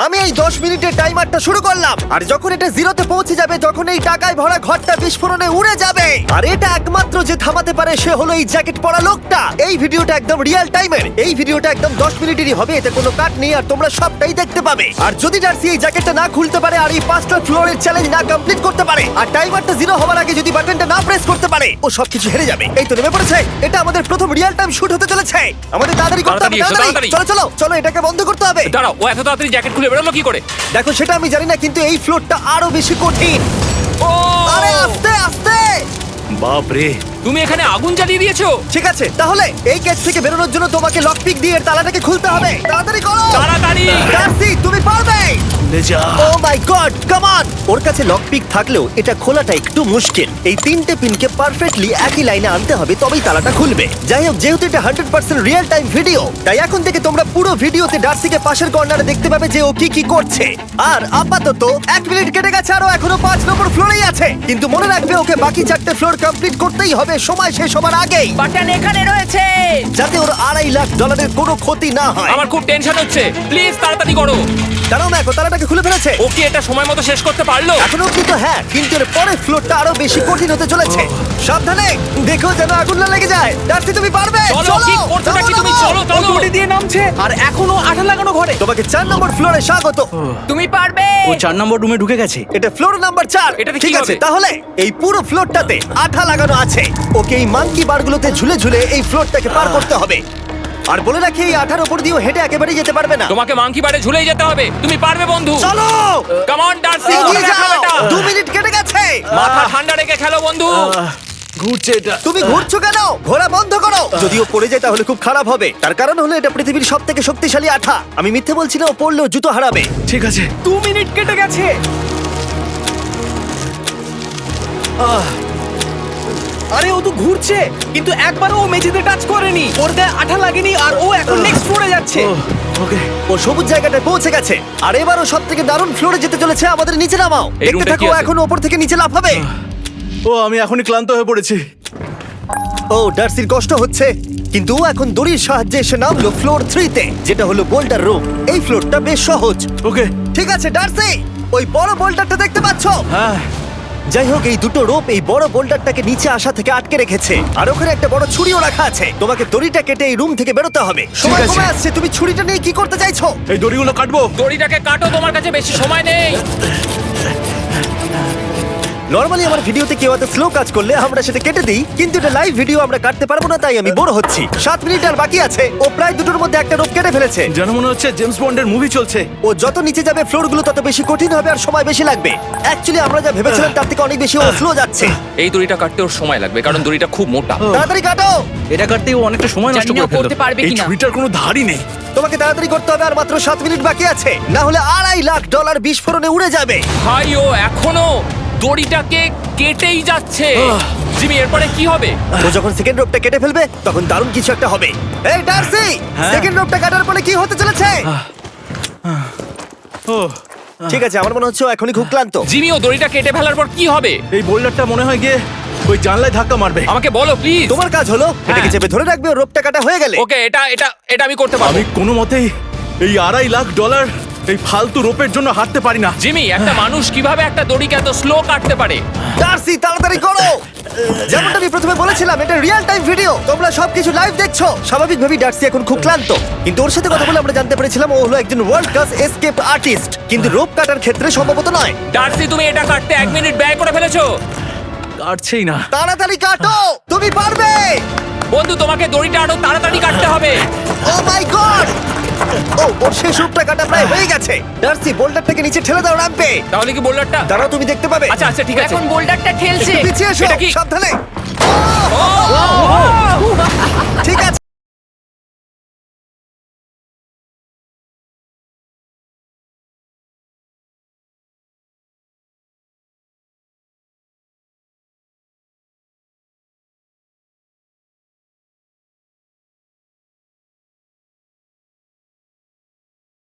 আমি এই 10 মিনিটের টাইমারটা শুরু করলাম, আর যখন এটা জিরোতে পৌঁছে যাবে তখন এই টাকায় ভরা ঘরটা বিস্ফোরণে উড়ে যাবে। আর এটা একমাত্র যে থামাতে পারে সে হলো এই জ্যাকেট পরা লোকটা। এই ভিডিওটা একদম রিয়েল টাইমের, এই ভিডিওটা একদম 10 মিনিটেরই হবে, এতে কোনো কাট নেই আর তোমরা সবটাই দেখতে পাবে। আর যদি ডার্সি এই জ্যাকেটটা না খুলতে পারে আর এই 5টা ফ্লোরের চ্যালেঞ্জ না কমপ্লিট করতে পারে আর টাইমারটা জিরো হওয়ার আগে যদি বাটনটা না প্রেস করতে পারে, ও সবকিছু হেরে যাবে। এই তো নেমে পড়েছে, এটা আমাদের প্রথম রিয়েল টাইম শুট হতে চলেছে। আমাদের তাড়াতাড়ি করতে হবে, তাড়াতাড়ি চলো চলো চলো, এটাকে বন্ধ করতে হবে। দাঁড়াও, ও এত তাড়াতাড়ি জ্যাকেট খুলে বেরোলো কি করে? দেখো সেটা আমি জানি না, কিন্তু এই ফ্লোরটা আরো বেশি কঠিন। ও আরে আস্তে আস্তে। বাপ রে, তুমি এখানে আগুন জ্বালিয়ে দিয়েছো। ঠিক আছে, তাহলে এই কেস থেকে বেরোনোর জন্য তোমাকে লক পিক দিয়ে এর তালাটাকে খুলতে হবে। তাড়াতাড়ি করো, তাড়াতাড়ি। ডার্সি তুমি পারবে। লে যা। ও মাই গড, কাম অন। ওর কাছে লক পিক থাকলেও এটা খোলাটা একটু মুশকিল। এই 3টে পিনকে পারফেক্টলি একই লাইনে আনতে হবে, তবেই তালাটা খুলবে। যাই হোক, যেহেতু এটা 100% রিয়েল টাইম ভিডিও, তাই এখন থেকে তোমরা পুরো ভিডিওতে ডার্সিকে পাশের কর্নারে দেখতে পাবে যে ও কি কি করছে। আর আপাতত 1 মিনিট কেটে গেছে, আরো এখনো 5 নম্বর ফ্লোরেই আছে। কিন্তু মনে রাখবে ওকে বাকি 4টে ফ্লোর কমপ্লিট করতেই হবে সময় শেষ হবার আগেই, বাটন এখানে রয়েছে। যাতে ওর $2.5 লাখ কোনো ক্ষতি না হয়। আমার খুব টেনশন হচ্ছে, প্লিজ তাড়াতাড়ি করো। দাঁড়াও, দেখো তালাটাকে খুলে ফেলেছে। ও কি এটা সময় মতো শেষ করতে পারলো? এখনো অব্দি তো হ্যাঁ, কিন্তু এর পরের ফ্লোরটা আরো বেশি কঠিন হতে চলেছে। সাবধানে, দেখো যেন আগুন না লেগে যায়। ডার্সি তুমি পারবে। চলো, কি করছো নাকি তুমি? চলো চলো। দড়ি দিয়ে নামছে আর এখনো আঠা লাগানো ঘরে। তোমাকে 4 নম্বর ফ্লোরে স্বাগত। তুমি পারবে। ও 4 নম্বর রুমে ঢুকে গেছে। এটা ফ্লোর নাম্বার 4। এটাতে কি ঠিক আছে, হবে? তাহলে এই পুরো ফ্লোরটাতে আঠা লাগানো আছে। ওকে এই মাঙ্কি বারগুলোতে ঝুলে ঝুলে এই ফ্লোরটাকে পার করতে হবে। আর বলে রাখি, এই আঠার উপর দিয়েও হেঁটে একেবারেই যেতে পারবে না। তোমাকে মাংকি বারে ঝুলেই যেতে হবে। তুমি পারবে বন্ধু। চলো কাম অন ডার্সি, এগিয়ে করে দেখাও যাও। এটা। 2 মিনিট কেটে গেছে। মাথা ঠান্ডা রেখে খেলো বন্ধু। ঘুরছে এটা। তুমি ঘুরছো কেন? ঘোরা বন্ধ করো। যদিও পড়ে যায় তাহলে খুব খারাপ হবে। তার কারণ হলো এটা পৃথিবীর সবথেকে শক্তিশালী আঠা। আমি মিথ্যে বলছি না, ও পড়লেও জুতো হারাবে। ঠিক আছে। 2 মিনিট কেটে গেছে। আরে ও তো ঘুরছে, কিন্তু একবারও ও মেঝেতে টাচ করেনি। ওর গায়ে আঠা লাগেনি আর ও এখন নেক্সট ফ্লোরে যাচ্ছে। ওকে। ও সবুজ জায়গাটায় পৌঁছে গেছে। আর এবারও সবথেকে দারুণ ফ্লোরে যেতে চলেছে। আমাদের নিচে নামাও। এই দেখতে রুমটা থাকো, কি আছে? এখন উপর থেকে নিচে লাফাবে। ও আমি এখনই ক্লান্ত হয়ে পড়েছি। ও ডার্সির কষ্ট হচ্ছে, কিন্তু ও এখন দড়ির সাহায্যে এসে নামলো ফ্লোর 3-তে, যেটা হলো বোল্ডার রুম। এই ফ্লোরটা বেশ সহজ। ওকে। ঠিক আছে ডার্সি, ওই বড় বোল্ডারটা দেখতে পাচ্ছো? হ্যাঁ। যাই হোক, এই দুটো রোপ এই বড় বোল্ডারটাকে নিচে আসা থেকে আটকে রেখেছে। আর ওখানে একটা বড় ছুরিও রাখা আছে। তোমাকে দড়িটা কেটে এই রুম থেকে বেরোতে হবে। সময় আছে। কমে আসছে, তুমি ছুরিটা নিয়ে কি করতে চাইছো? এই দড়িগুলো কাটবো। দড়িটাকে কাটো, তোমার কাছে বেশি সময় নেই। নরমালি আমার ভিডিওতে কেউ এত স্লো কাজ করলে আমরা সেটা কেটে দিই, কিন্তু এটা লাইভ ভিডিও আমরা কাটতে পারবো না, তাই আমি বোর হচ্ছি। 7 মিনিট আর বাকি আছে। ও প্রায় দুটোর মধ্যে একটা রোপ কেটে ফেলেছে। যেন মনে হচ্ছে জেমস বন্ডের মুভি চলছে। ও যত নিচে যাবে ফ্লোরগুলো তত বেশি কঠিন হবে আর সময় বেশি লাগবে। অ্যাকচুয়ালি আমরা যা ভেবেছিলাম তার থেকে অনেক বেশি ও স্লো যাচ্ছে। এই দড়িটা কাটতে ওর সময় লাগবে, কারণ দড়িটা খুব মোটা। তাড়াতাড়ি কাটো। এটা কাটতেই ও অনেকটা সময় নষ্ট জানি না করে ফেললো। করতে পারবে এই কিনা। ছুরিটার কোনো ধারই নেই। তোমাকে তাড়াতাড়ি করতে হবে, আর মাত্র 7 মিনিট বাকি আছে, না হলে $2.5 লাখ বিস্ফোরণে উড়ে যাবে। ভাই ও এখনো দড়িটাকে কেটেই যাচ্ছে। জিমি, এরপরে কি হবে? ও যখন সেকেন্ড রোপটা কেটে ফেলবে তখন দারুণ কিছু একটা হবে। এই ডার্সি, হ্যাঁ? সেকেন্ড রোপটা কাটার পরে কি হতে চলেছে? ও ঠিক আছে, আমার মনে হচ্ছে ও এখনই খুব ক্লান্ত। জিমি, ও দড়িটা কেটে ফেলার পর কি হবে? এই বোল্ডারটা মনে হয় গিয়ে ওই জানলায় ধাক্কা মারবে। আমাকে বলো প্লিজ। তোমার কাজ হলো এটাকে চেপে ধরে রাখবে, ও রোপটা কাটা হয়ে গেলে। ওকে, এটা এটা এটা আমি করতে পারবো। আমি কোনো মতেই এই $2.5 লাখ এই ফালতু রোপের জন্য হাঁটতে পারি না। জিমি, একটা মানুষ কিভাবে একটা দড়িকে এত স্লো কাটতে পারে? ডার্সি তাড়াতাড়ি করো। যেমনটা আমি প্রথমে বলেছিলাম, এটা রিয়েল টাইম ভিডিও, তোমরা সবকিছু লাইভ দেখছো। স্বাভাবিকভাবেই ডার্সি এখন খুব ক্লান্ত, কিন্তু ওর সাথে কথা বলে আমরা জানতে পেরেছিলাম ও হলো একজন ওয়ার্ল্ড ক্লাস এসকেপ আর্টিস্ট, কিন্তু রোপ কাটার ক্ষেত্রে সম্ভবত নয়। ডার্সি, তুমি এটা কাটতে 1 মিনিট ব্যয় করে ফেলেছো। কাটছেই না। তাড়াতাড়ি কাটো, তুমি পারবে। বন্ধু, তোমাকে দড়িটা আরো তাড়াতাড়ি কাটতে হবে। ও মাই গড! ও ওর শেষ রূপটা কাটা প্রায় হয়ে গেছে। ডার্সি, বোল্ডারটাকে নিচে ঠেলে দাও রাম্পে। তাহলে কি বোল্ডারটা? দাঁড়াও, তুমি দেখতে পাবে। আচ্ছা আচ্ছা, ঠিক আছে। এখন বোল্ডারটা ঠেলছে। একটু পিছিয়ে এসো, এটা কি? সাবধানে।